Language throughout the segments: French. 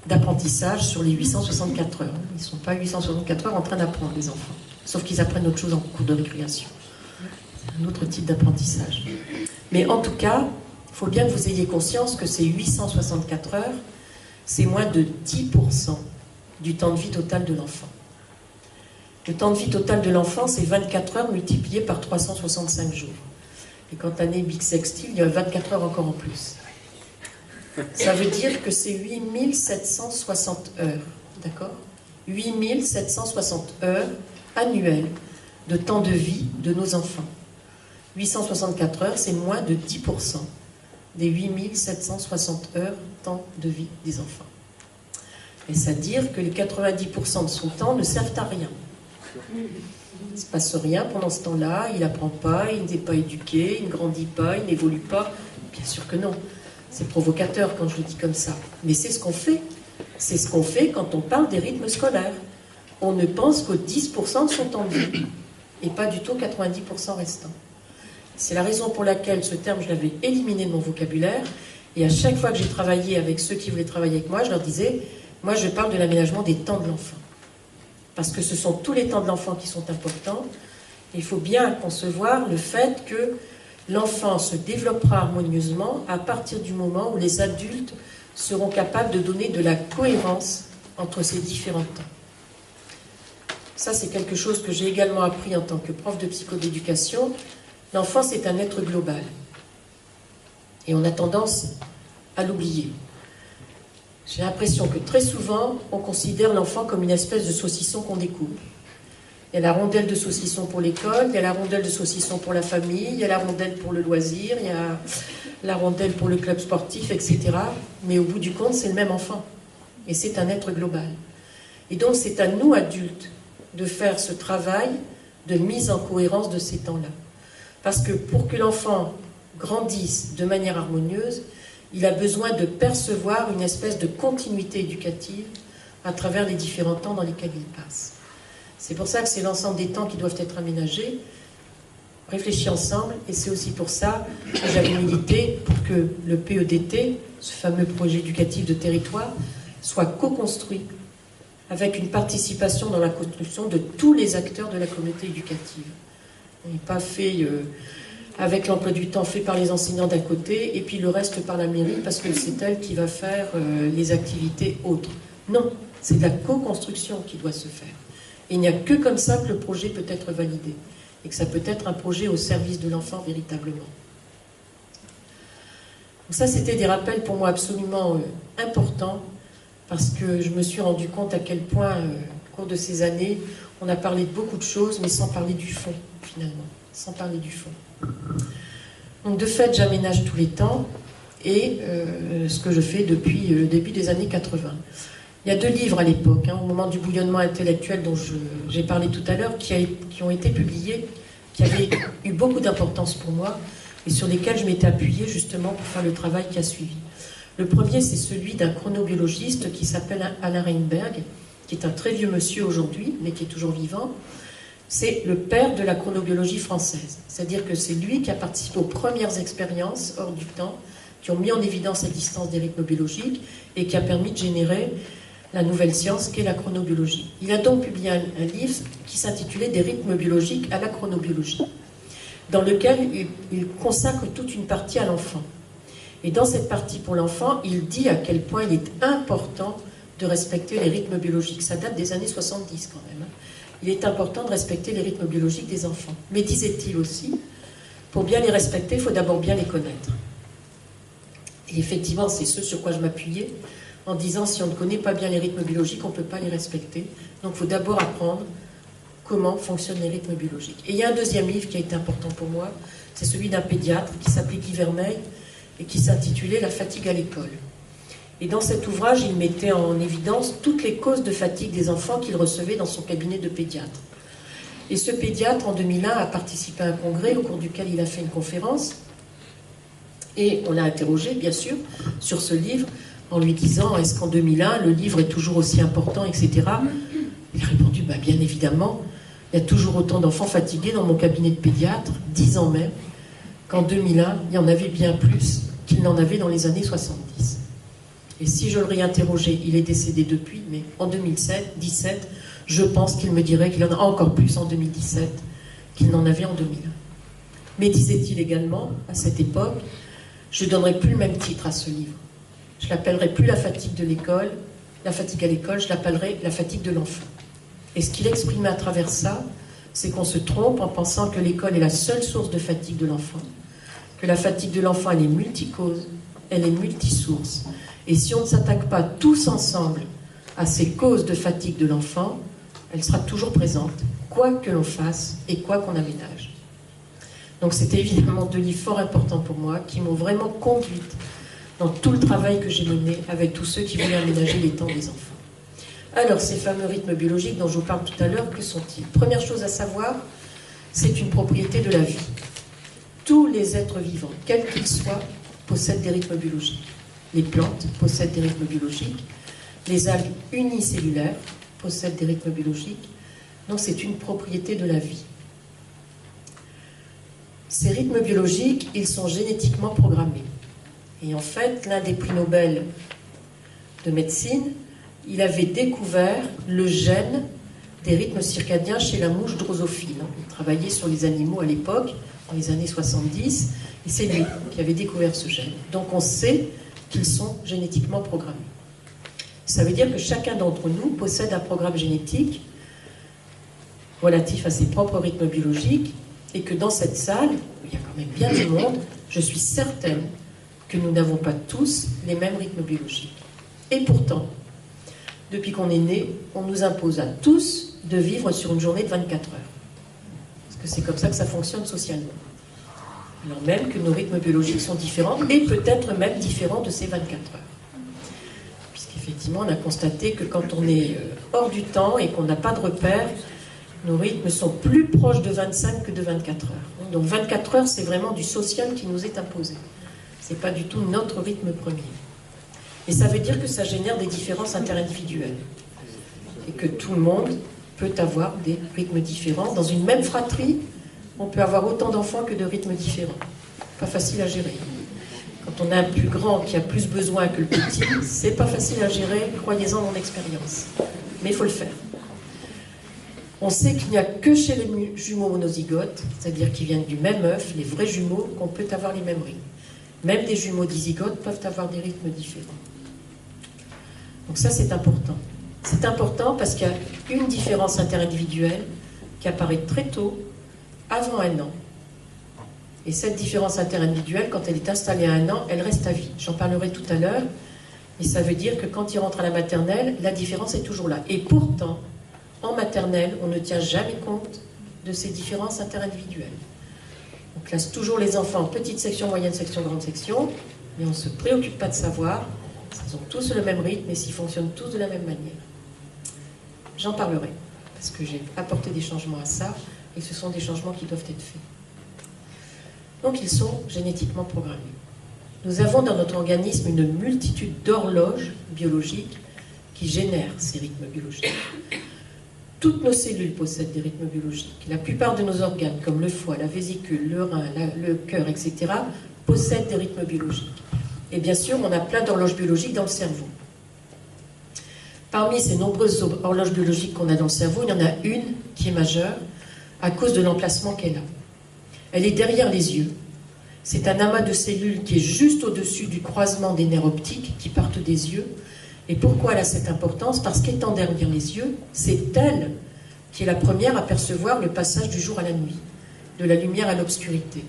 d'apprentissage sur les 864 heures. Ils ne sont pas 864 heures en train d'apprendre, les enfants. Sauf qu'ils apprennent autre chose en cours de récréation. C'est un autre type d'apprentissage. Mais en tout cas, il faut bien que vous ayez conscience que ces 864 heures, c'est moins de 10% du temps de vie total de l'enfant. Le temps de vie total de l'enfant, c'est 24 heures multiplié par 365 jours. Et quand on est bissextile, il y a 24 heures encore en plus. Ça veut dire que c'est 8760 heures, d'accord ? 8760 heures annuelles de temps de vie de nos enfants. 864 heures, c'est moins de 10% des 8760 heures temps de vie des enfants. Et c'est-à-dire que les 90% de son temps ne servent à rien. Il ne se passe rien pendant ce temps-là, il n'apprend pas, il n'est pas éduqué, il ne grandit pas, il n'évolue pas. Bien sûr que non. C'est provocateur quand je le dis comme ça. Mais c'est ce qu'on fait. C'est ce qu'on fait quand on parle des rythmes scolaires. On ne pense qu'aux 10% de son temps de vie et pas du tout 90% restant. C'est la raison pour laquelle ce terme, je l'avais éliminé de mon vocabulaire. Et à chaque fois que j'ai travaillé avec ceux qui voulaient travailler avec moi, je leur disais, moi je parle de l'aménagement des temps de l'enfant. Parce que ce sont tous les temps de l'enfant qui sont importants. Il faut bien concevoir le fait que l'enfant se développera harmonieusement à partir du moment où les adultes seront capables de donner de la cohérence entre ces différents temps. Ça, c'est quelque chose que j'ai également appris en tant que prof de psychodéducation. L'enfant, c'est un être global. Et on a tendance à l'oublier. J'ai l'impression que très souvent, on considère l'enfant comme une espèce de saucisson qu'on découpe. Il y a la rondelle de saucisson pour l'école, il y a la rondelle de saucisson pour la famille, il y a la rondelle pour le loisir, il y a la rondelle pour le club sportif, etc. Mais au bout du compte, c'est le même enfant. Et c'est un être global. Et donc, c'est à nous, adultes, de faire ce travail de mise en cohérence de ces temps-là. Parce que pour que l'enfant grandisse de manière harmonieuse, il a besoin de percevoir une espèce de continuité éducative à travers les différents temps dans lesquels il passe. C'est pour ça que c'est l'ensemble des temps qui doivent être aménagés, réfléchis ensemble, et c'est aussi pour ça que j'avais milité pour que le PEDT, ce fameux projet éducatif de territoire, soit co-construit avec une participation dans la construction de tous les acteurs de la communauté éducative. On n'est pas fait avec l'emploi du temps fait par les enseignants d'un côté et puis le reste par la mairie parce que c'est elle qui va faire les activités autres. Non, c'est de la co-construction qui doit se faire. Et il n'y a que comme ça que le projet peut être validé et que ça peut être un projet au service de l'enfant véritablement. Donc ça, c'était des rappels pour moi absolument importants parce que je me suis rendu compte à quel point, au cours de ces années, on a parlé de beaucoup de choses, mais sans parler du fond, finalement. Sans parler du fond. Donc de fait, j'aménage tous les temps et ce que je fais depuis le début des années 80. Il y a 2 livres à l'époque, au moment du bouillonnement intellectuel dont j'ai parlé tout à l'heure, qui ont été publiés, qui avaient eu beaucoup d'importance pour moi et sur lesquels je m'étais appuyée justement pour faire le travail qui a suivi. Le premier, c'est celui d'un chronobiologiste qui s'appelle Alain Reinberg, qui est un très vieux monsieur aujourd'hui, mais qui est toujours vivant. C'est le père de la chronobiologie française. C'est-à-dire que c'est lui qui a participé aux premières expériences hors du temps, qui ont mis en évidence la distance des rythmes biologiques et qui a permis de générer la nouvelle science qu'est la chronobiologie. Il a donc publié un livre qui s'intitulait « Des rythmes biologiques à la chronobiologie », dans lequel il consacre toute une partie à l'enfant. Et dans cette partie pour l'enfant, il dit à quel point il est important de respecter les rythmes biologiques. Ça date des années 70 quand même. Il est important de respecter les rythmes biologiques des enfants. Mais disait-il aussi, pour bien les respecter, il faut d'abord bien les connaître. Et effectivement, c'est ce sur quoi je m'appuyais, en disant si on ne connaît pas bien les rythmes biologiques, on ne peut pas les respecter. Donc il faut d'abord apprendre comment fonctionnent les rythmes biologiques. Et il y a un deuxième livre qui a été important pour moi, c'est celui d'un pédiatre qui s'appelait Guy Vermeil et qui s'intitulait « La fatigue à l'école ». Et dans cet ouvrage, il mettait en évidence toutes les causes de fatigue des enfants qu'il recevait dans son cabinet de pédiatre. Et ce pédiatre, en 2001, a participé à un congrès au cours duquel il a fait une conférence. Et on l'a interrogé, bien sûr, sur ce livre, en lui disant « Est-ce qu'en 2001, le livre est toujours aussi important, etc. » Il a répondu « Bien évidemment, il y a toujours autant d'enfants fatigués dans mon cabinet de pédiatre, 10 ans même, qu'en 2001, il y en avait bien plus qu'il n'en avait dans les années 70. » Et si je le réinterrogeais, il est décédé depuis, mais en 2017, je pense qu'il me dirait qu'il en a encore plus en 2017 qu'il n'en avait en 2000. Mais disait-il également, à cette époque, je ne donnerai plus le même titre à ce livre. Je l'appellerai plus la fatigue de l'école, la fatigue à l'école, je l'appellerai la fatigue de l'enfant. Et ce qu'il exprimait à travers ça, c'est qu'on se trompe en pensant que l'école est la seule source de fatigue de l'enfant, que la fatigue de l'enfant, elle est multicause, elle est multisource. Et si on ne s'attaque pas tous ensemble à ces causes de fatigue de l'enfant, elle sera toujours présente, quoi que l'on fasse et quoi qu'on aménage. Donc c'était évidemment deux livres fort importants pour moi, qui m'ont vraiment conduite dans tout le travail que j'ai mené avec tous ceux qui voulaient aménager les temps des enfants. Alors, ces fameux rythmes biologiques dont je vous parle tout à l'heure, que sont-ils? Première chose à savoir, c'est une propriété de la vie. Tous les êtres vivants, quels qu'ils soient, possèdent des rythmes biologiques. Les plantes possèdent des rythmes biologiques. Les algues unicellulaires possèdent des rythmes biologiques. Donc, c'est une propriété de la vie. Ces rythmes biologiques, ils sont génétiquement programmés. Et en fait, l'un des prix Nobel de médecine, il avait découvert le gène des rythmes circadiens chez la mouche drosophile. Il travaillait sur les animaux à l'époque, dans les années 70, et c'est lui qui avait découvert ce gène. Donc on sait qu'ils sont génétiquement programmés. Ça veut dire que chacun d'entre nous possède un programme génétique relatif à ses propres rythmes biologiques, et que dans cette salle, où il y a quand même bien du monde, je suis certaine que nous n'avons pas tous les mêmes rythmes biologiques. Et pourtant, depuis qu'on est né, on nous impose à tous de vivre sur une journée de 24 heures. Parce que c'est comme ça que ça fonctionne socialement. Alors même que nos rythmes biologiques sont différents, et peut-être même différents de ces 24 heures. Puisqu'effectivement, on a constaté que quand on est hors du temps et qu'on n'a pas de repères, nos rythmes sont plus proches de 25 que de 24 heures. Donc 24 heures, c'est vraiment du social qui nous est imposé. Ce n'est pas du tout notre rythme premier. Et ça veut dire que ça génère des différences interindividuelles. Et que tout le monde peut avoir des rythmes différents. Dans une même fratrie, on peut avoir autant d'enfants que de rythmes différents. Pas facile à gérer. Quand on a un plus grand qui a plus besoin que le petit, c'est pas facile à gérer, croyez-en mon expérience. Mais il faut le faire. On sait qu'il n'y a que chez les jumeaux monozygotes, c'est-à-dire qui viennent du même œuf, les vrais jumeaux, qu'on peut avoir les mêmes rythmes. Même des jumeaux dizygotes peuvent avoir des rythmes différents. Donc ça, c'est important. C'est important parce qu'il y a une différence interindividuelle qui apparaît très tôt, avant 1 an. Et cette différence interindividuelle, quand elle est installée à 1 an, elle reste à vie. J'en parlerai tout à l'heure. Et ça veut dire que quand il rentre à la maternelle, la différence est toujours là. Et pourtant, en maternelle, on ne tient jamais compte de ces différences interindividuelles. On classe toujours les enfants en petite section, moyenne section, grande section, mais on ne se préoccupe pas de savoir s'ils ont tous le même rythme et s'ils fonctionnent tous de la même manière. J'en parlerai, parce que j'ai apporté des changements à ça, et ce sont des changements qui doivent être faits. Donc ils sont génétiquement programmés. Nous avons dans notre organisme une multitude d'horloges biologiques qui génèrent ces rythmes biologiques. Toutes nos cellules possèdent des rythmes biologiques. La plupart de nos organes, comme le foie, la vésicule, le rein, le cœur, etc., possèdent des rythmes biologiques. Et bien sûr, on a plein d'horloges biologiques dans le cerveau. Parmi ces nombreuses horloges biologiques qu'on a dans le cerveau, il y en a une qui est majeure à cause de l'emplacement qu'elle a. Elle est derrière les yeux. C'est un amas de cellules qui est juste au-dessus du croisement des nerfs optiques qui partent des yeux. Et pourquoi elle a cette importance? Parce qu'étant derrière les yeux, c'est elle qui est la première à percevoir le passage du jour à la nuit, de la lumière à l'obscurité.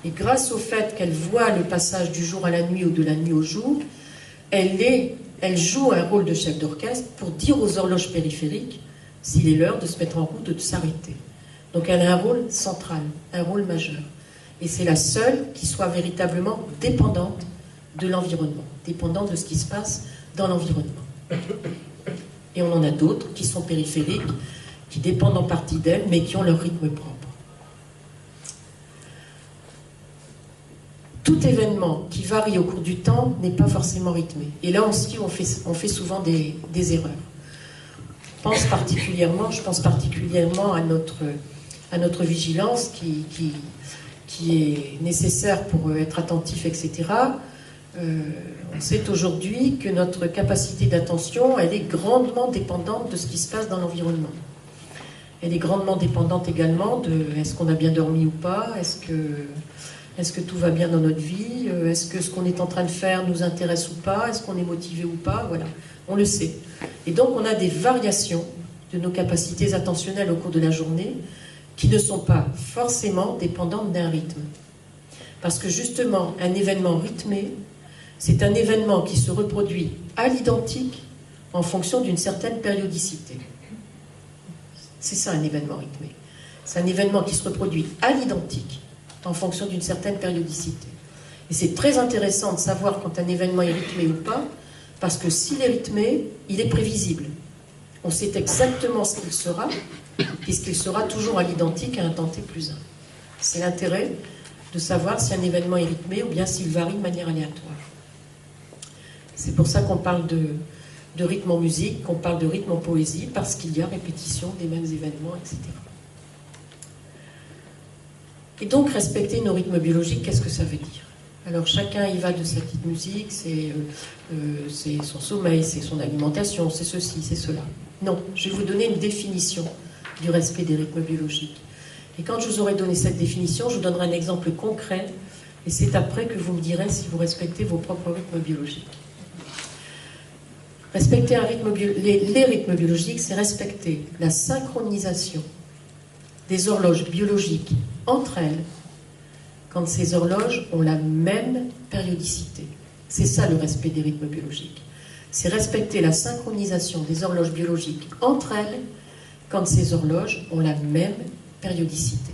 Et grâce au fait qu'elle voit le passage du jour à la nuit ou de la nuit au jour, elle joue un rôle de chef d'orchestre pour dire aux horloges périphériques s'il est l'heure de se mettre en route ou de s'arrêter. Donc elle a un rôle central, un rôle majeur. Et c'est la seule qui soit véritablement dépendante de l'environnement, dépendante de ce qui se passe dans l'environnement. Et on en a d'autres qui sont périphériques, qui dépendent en partie d'elle, mais qui ont leur rythme propre. Tout événement qui varie au cours du temps n'est pas forcément rythmé. Et là aussi, on fait souvent des erreurs. Je pense particulièrement à notre vigilance qui est nécessaire pour être attentif, etc. On sait aujourd'hui que notre capacité d'attention, elle est grandement dépendante de ce qui se passe dans l'environnement. Elle est grandement dépendante également de est-ce qu'on a bien dormi ou pas, est-ce que tout va bien dans notre vie, est-ce que ce qu'on est en train de faire nous intéresse ou pas, est-ce qu'on est motivé ou pas, voilà, on le sait. Et donc on a des variations de nos capacités attentionnelles au cours de la journée qui ne sont pas forcément dépendantes d'un rythme. Parce que justement, un événement rythmé, c'est un événement qui se reproduit à l'identique en fonction d'une certaine périodicité. C'est ça un événement rythmé. C'est un événement qui se reproduit à l'identique en fonction d'une certaine périodicité. Et c'est très intéressant de savoir quand un événement est rythmé ou pas, parce que s'il est rythmé, il est prévisible. On sait exactement ce qu'il sera, puisqu'il sera toujours à l'identique à un temps t plus 1. C'est l'intérêt de savoir si un événement est rythmé ou bien s'il varie de manière aléatoire. C'est pour ça qu'on parle de rythme en musique, qu'on parle de rythme en poésie, parce qu'il y a répétition des mêmes événements, etc. Et donc, respecter nos rythmes biologiques, qu'est-ce que ça veut dire? Alors, chacun y va de sa petite musique, c'est son sommeil, c'est son alimentation, c'est ceci, c'est cela. Non, je vais vous donner une définition du respect des rythmes biologiques. Et quand je vous aurai donné cette définition, je vous donnerai un exemple concret, et c'est après que vous me direz si vous respectez vos propres rythmes biologiques. Respecter les rythmes biologiques, c'est respecter la synchronisation des horloges biologiques entre elles quand ces horloges ont la même périodicité. C'est ça le respect des rythmes biologiques. C'est respecter la synchronisation des horloges biologiques entre elles quand ces horloges ont la même périodicité.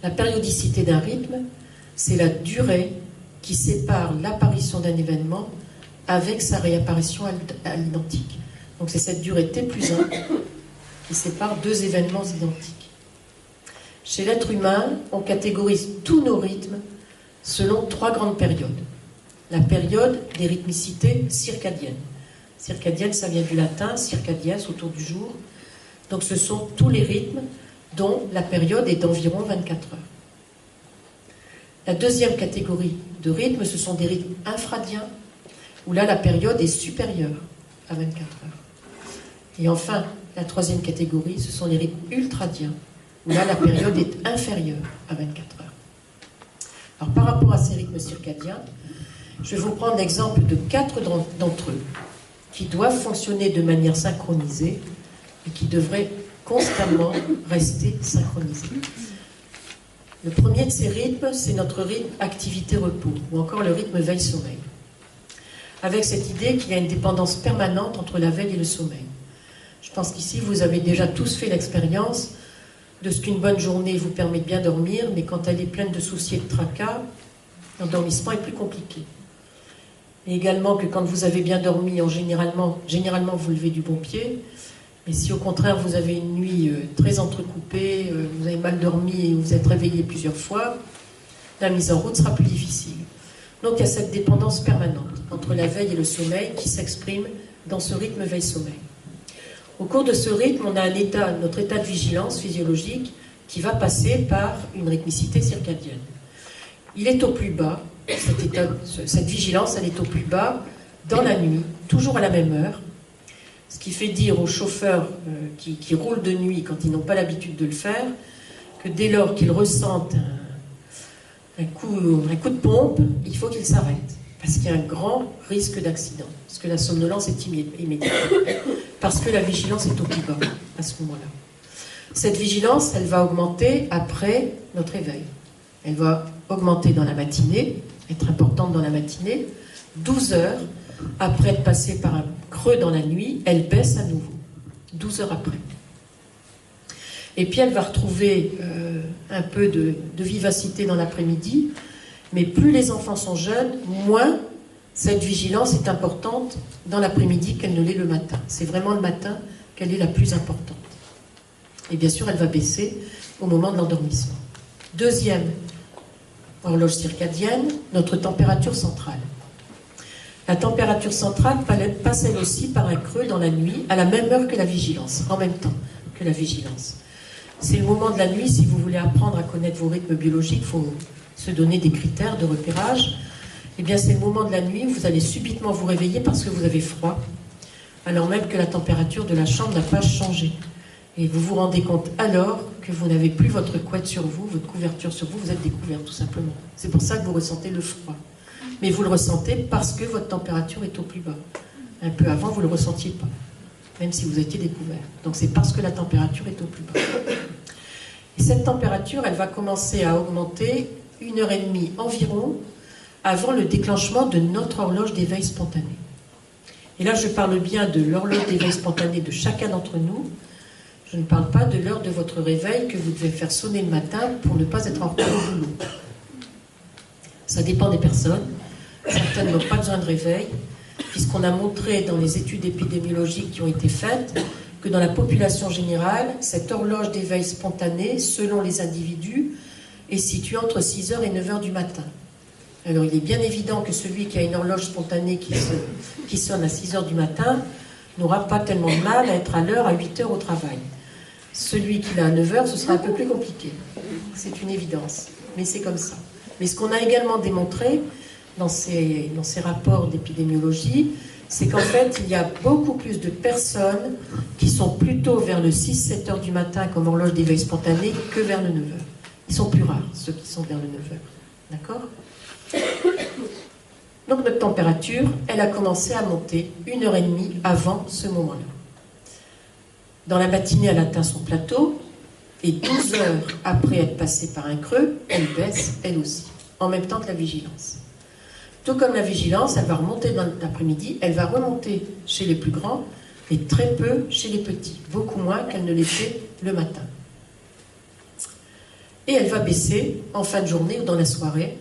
La périodicité d'un rythme, c'est la durée qui sépare l'apparition d'un événement avec sa réapparition à l'identique. Donc c'est cette durée t plus 1 qui sépare deux événements identiques. Chez l'être humain, on catégorise tous nos rythmes selon 3 grandes périodes. La période des rythmicités circadiennes. Circadienne, ça vient du latin, circadies, autour du jour. Donc ce sont tous les rythmes dont la période est d'environ 24 heures. La deuxième catégorie de rythmes, ce sont des rythmes infradiens, où là la période est supérieure à 24 heures. Et enfin, la troisième catégorie, ce sont les rythmes ultradiens, où là la période est inférieure à 24 heures. Alors par rapport à ces rythmes circadiens, je vais vous prendre l'exemple de 4 d'entre eux, qui doivent fonctionner de manière synchronisée et qui devraient constamment rester synchronisés. Le premier de ces rythmes, c'est notre rythme activité-repos, ou encore le rythme veille-sommeil, avec cette idée qu'il y a une dépendance permanente entre la veille et le sommeil. Je pense qu'ici, vous avez déjà tous fait l'expérience de ce qu'une bonne journée vous permet de bien dormir, mais quand elle est pleine de soucis et de tracas, l'endormissement est plus compliqué. Et également que quand vous avez bien dormi, généralement vous levez du bon pied, mais si au contraire vous avez une nuit très entrecoupée, vous avez mal dormi et vous êtes réveillé plusieurs fois, la mise en route sera plus difficile. Donc il y a cette dépendance permanente entre la veille et le sommeil qui s'exprime dans ce rythme veille-sommeil. Au cours de ce rythme, on a notre état de vigilance physiologique qui va passer par une rythmicité circadienne. Il est au plus bas, cette vigilance, elle est au plus bas dans la nuit, toujours à la même heure, ce qui fait dire aux chauffeurs qui roulent de nuit quand ils n'ont pas l'habitude de le faire, que dès lors qu'ils ressentent un coup de pompe, il faut qu'ils s'arrêtent, parce qu'il y a un grand risque d'accident, parce que la somnolence est immédiate, parce que la vigilance est au plus bas à ce moment-là. Cette vigilance, elle va augmenter après notre éveil. Elle va augmenter dans la matinée, être importante dans la matinée, 12 heures après être passée par un creux dans la nuit, elle baisse à nouveau, 12 heures après. Et puis elle va retrouver un peu de vivacité dans l'après-midi, mais plus les enfants sont jeunes, moins cette vigilance est importante dans l'après-midi qu'elle ne l'est le matin. C'est vraiment le matin qu'elle est la plus importante. Et bien sûr, elle va baisser au moment de l'endormissement. Deuxième horloge circadienne, notre température centrale. La température centrale passe elle aussi par un creux dans la nuit, à la même heure que la vigilance, en même temps que la vigilance. C'est le moment de la nuit, si vous voulez apprendre à connaître vos rythmes biologiques, il se donner des critères de repérage, eh bien c'est le moment de la nuit où vous allez subitement vous réveiller parce que vous avez froid, alors même que la température de la chambre n'a pas changé. Et vous vous rendez compte alors que vous n'avez plus votre couette sur vous, votre couverture sur vous, vous êtes découvert tout simplement. C'est pour ça que vous ressentez le froid. Mais vous le ressentez parce que votre température est au plus bas. Un peu avant, vous ne le ressentiez pas, même si vous étiez découvert. Donc c'est parce que la température est au plus bas. Et cette température, elle va commencer à augmenter 1h30 environ avant le déclenchement de notre horloge d'éveil spontané. Et là, je parle bien de l'horloge d'éveil spontané de chacun d'entre nous. Je ne parle pas de l'heure de votre réveil que vous devez faire sonner le matin pour ne pas être en retard au boulot. Ça dépend des personnes. Certaines n'ont pas besoin de réveil, puisqu'on a montré dans les études épidémiologiques qui ont été faites que dans la population générale, cette horloge d'éveil spontané, selon les individus, est située entre 6h et 9h du matin. Alors il est bien évident que celui qui a une horloge spontanée qui sonne à 6h du matin n'aura pas tellement de mal à être à l'heure à 8h au travail. Celui qui l'a à 9h, ce sera un peu plus compliqué. C'est une évidence, mais c'est comme ça. Mais ce qu'on a également démontré dans ces rapports d'épidémiologie, c'est qu'en fait, il y a beaucoup plus de personnes qui sont plutôt vers le 6-7 heures du matin comme horloge d'éveil spontané que vers le 9 heures. Ils sont plus rares, ceux qui sont vers le 9 heures. D'accord ? Donc notre température, elle a commencé à monter 1h30 avant ce moment-là. Dans la matinée, elle atteint son plateau, et 12 heures après être passée par un creux, elle baisse, elle aussi, en même temps que la vigilance. Tout comme la vigilance, elle va remonter dans l'après-midi, elle va remonter chez les plus grands, et très peu chez les petits, beaucoup moins qu'elle ne l'était le matin. Et elle va baisser en fin de journée ou dans la soirée,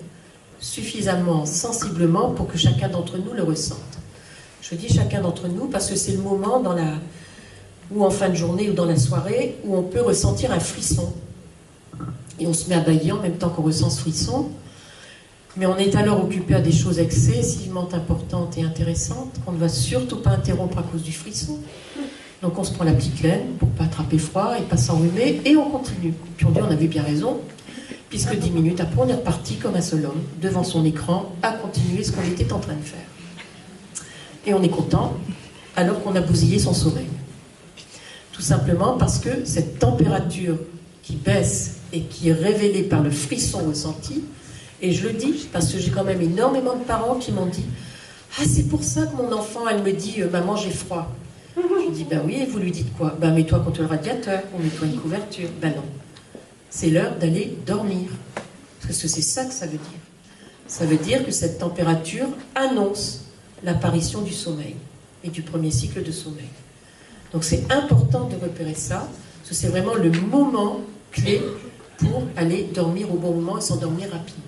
suffisamment sensiblement pour que chacun d'entre nous le ressente. Je dis chacun d'entre nous parce que c'est le moment ou en fin de journée ou dans la soirée où on peut ressentir un frisson. Et on se met à bailler en même temps qu'on ressent ce frisson. Mais on est alors occupé à des choses excessivement importantes et intéressantes qu'on ne va surtout pas interrompre à cause du frisson. Donc on se prend la petite laine pour ne pas attraper froid et pas s'enrhumer et on continue. Puis on dit on avait bien raison, puisque 10 minutes après on est reparti comme un seul homme devant son écran à continuer ce qu'on était en train de faire. Et on est content alors qu'on a bousillé son sommeil. Tout simplement parce que cette température qui baisse et qui est révélée par le frisson ressenti, et je le dis parce que j'ai quand même énormément de parents qui m'ont dit « Ah, c'est pour ça que mon enfant, elle me dit « Maman, j'ai froid ». Je dis « Ben oui, et vous lui dites quoi ?»« Ben mets-toi contre le radiateur, ou mets-toi une couverture. » Ben non. C'est l'heure d'aller dormir. Parce que c'est ça que ça veut dire. Ça veut dire que cette température annonce l'apparition du sommeil et du premier cycle de sommeil. Donc c'est important de repérer ça, parce que c'est vraiment le moment clé pour aller dormir au bon moment et s'endormir rapidement.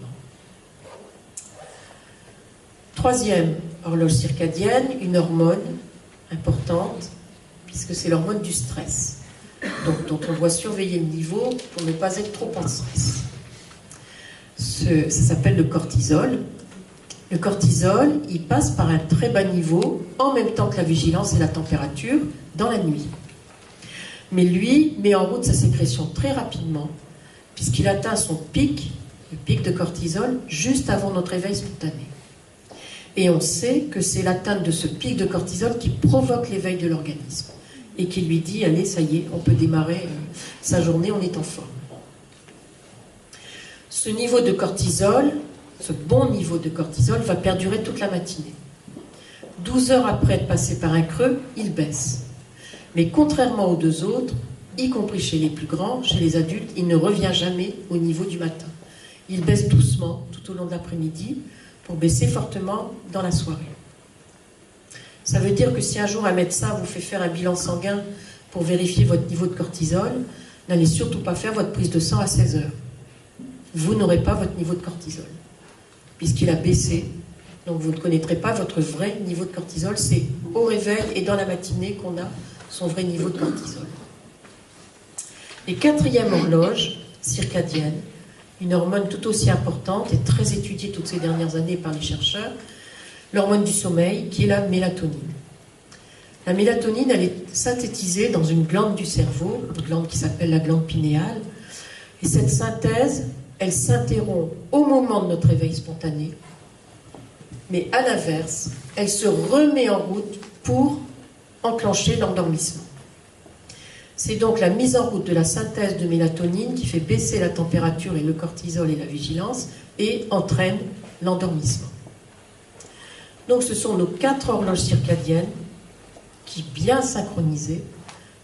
Troisième horloge circadienne, une hormone importante, puisque c'est l'hormone du stress, donc, dont on doit surveiller le niveau pour ne pas être trop en stress. Ça s'appelle le cortisol. Le cortisol, il passe par un très bas niveau, en même temps que la vigilance et la température, dans la nuit. Mais lui met en route sa sécrétion très rapidement, puisqu'il atteint son pic, le pic de cortisol, juste avant notre éveil spontané. Et on sait que c'est l'atteinte de ce pic de cortisol qui provoque l'éveil de l'organisme, et qui lui dit, allez, ça y est, on peut démarrer sa journée, on est en forme. Ce niveau de cortisol, ce bon niveau de cortisol, va perdurer toute la matinée. 12 heures après être passé par un creux, il baisse. Mais contrairement aux deux autres, y compris chez les plus grands, chez les adultes, il ne revient jamais au niveau du matin. Il baisse doucement tout au long de l'après-midi pour baisser fortement dans la soirée. Ça veut dire que si un jour un médecin vous fait faire un bilan sanguin pour vérifier votre niveau de cortisol, n'allez surtout pas faire votre prise de sang à 16 heures. Vous n'aurez pas votre niveau de cortisol, puisqu'il a baissé. Donc vous ne connaîtrez pas votre vrai niveau de cortisol. C'est au réveil et dans la matinée qu'on a son vrai niveau de cortisol. Et quatrième horloge circadienne, une hormone tout aussi importante et très étudiée toutes ces dernières années par les chercheurs, l'hormone du sommeil, qui est la mélatonine. La mélatonine, elle est synthétisée dans une glande du cerveau, une glande qui s'appelle la glande pinéale, et cette synthèse elle s'interrompt au moment de notre éveil spontané, mais à l'inverse, elle se remet en route pour enclencher l'endormissement. C'est donc la mise en route de la synthèse de mélatonine qui fait baisser la température et le cortisol et la vigilance et entraîne l'endormissement. Donc ce sont nos 4 horloges circadiennes qui, bien synchronisées,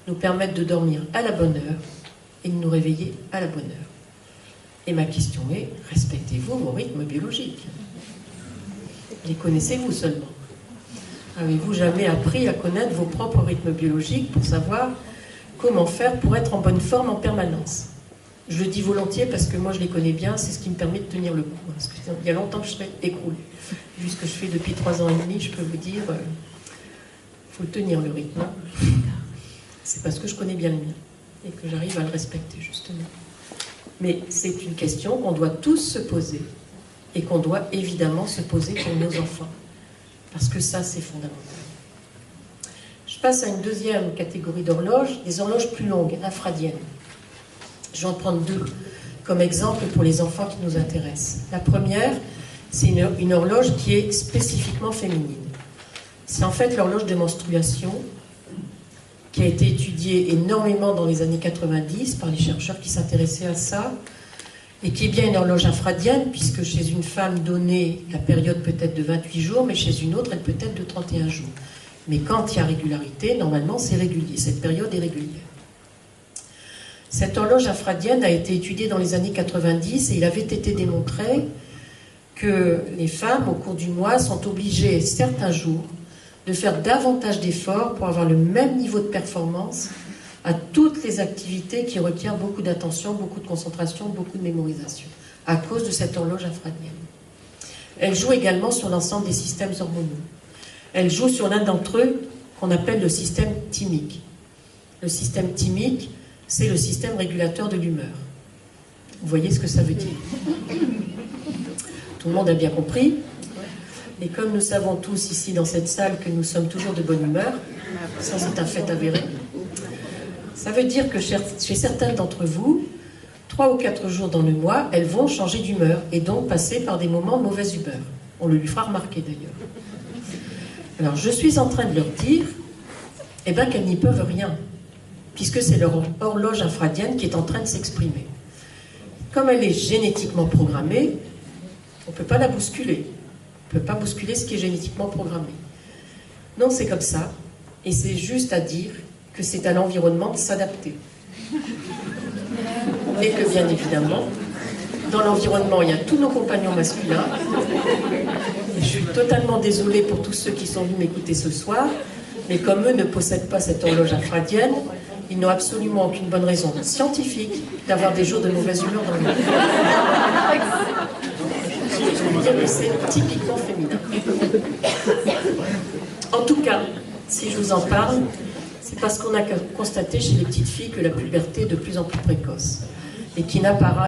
nous permettent de dormir à la bonne heure et de nous réveiller à la bonne heure. Et ma question est, respectez-vous vos rythmes biologiques? Les connaissez-vous seulement? Avez-vous jamais appris à connaître vos propres rythmes biologiques pour savoir comment faire pour être en bonne forme en permanence? Je le dis volontiers parce que moi je les connais bien, c'est ce qui me permet de tenir le coup. Parce qu'il y a longtemps que je serais écroulée. Vu ce que je fais depuis 3 ans et demi, je peux vous dire, faut tenir le rythme. C'est parce que je connais bien le mien et que j'arrive à le respecter justement. Mais c'est une question qu'on doit tous se poser et qu'on doit évidemment se poser pour nos enfants. Parce que ça, c'est fondamental. Je passe à une deuxième catégorie d'horloges, des horloges plus longues, infradiennes. Je vais en prendre 2 comme exemple pour les enfants qui nous intéressent. La première, c'est une horloge qui est spécifiquement féminine. C'est en fait l'horloge de menstruation qui a été étudiée énormément dans les années 90 par les chercheurs qui s'intéressaient à ça, et qui est bien une horloge infradienne, puisque chez une femme donnée, la période peut être de 28 jours, mais chez une autre, elle peut être de 31 jours. Mais quand il y a régularité, normalement, c'est régulier. Cette période est régulière. Cette horloge infradienne a été étudiée dans les années 90 et il avait été démontré que les femmes, au cours du mois, sont obligées, certains jours, de faire davantage d'efforts pour avoir le même niveau de performance à toutes les activités qui requièrent beaucoup d'attention, beaucoup de concentration, beaucoup de mémorisation, à cause de cette horloge infradienne. Elle joue également sur l'ensemble des systèmes hormonaux. Elle joue sur l'un d'entre eux qu'on appelle le système thymique. Le système thymique, c'est le système régulateur de l'humeur. Vous voyez ce que ça veut dire? Tout le monde a bien compris. Et comme nous savons tous ici dans cette salle que nous sommes toujours de bonne humeur, ça c'est un fait avéré, ça veut dire que chez certains d'entre vous, 3 ou 4 jours dans le mois, elles vont changer d'humeur et donc passer par des moments de mauvaise humeur. On le lui fera remarquer d'ailleurs. Alors je suis en train de leur dire qu'elles n'y peuvent rien, puisque c'est leur horloge infradienne qui est en train de s'exprimer. Comme elle est génétiquement programmée, on ne peut pas la bousculer. On ne peut pas bousculer ce qui est génétiquement programmé. Donc c'est comme ça, et c'est juste à dire que c'est à l'environnement de s'adapter. Et que bien évidemment, dans l'environnement, il y a tous nos compagnons masculins. Et je suis totalement désolée pour tous ceux qui sont venus m'écouter ce soir, mais comme eux ne possèdent pas cette horloge infradienne, ils n'ont absolument aucune bonne raison scientifique d'avoir des jours de mauvaise humeur dans le monde. C'est typiquement féminin. En tout cas, si je vous en parle, c'est parce qu'on a constaté chez les petites filles que la puberté est de plus en plus précoce et qui n'apparaît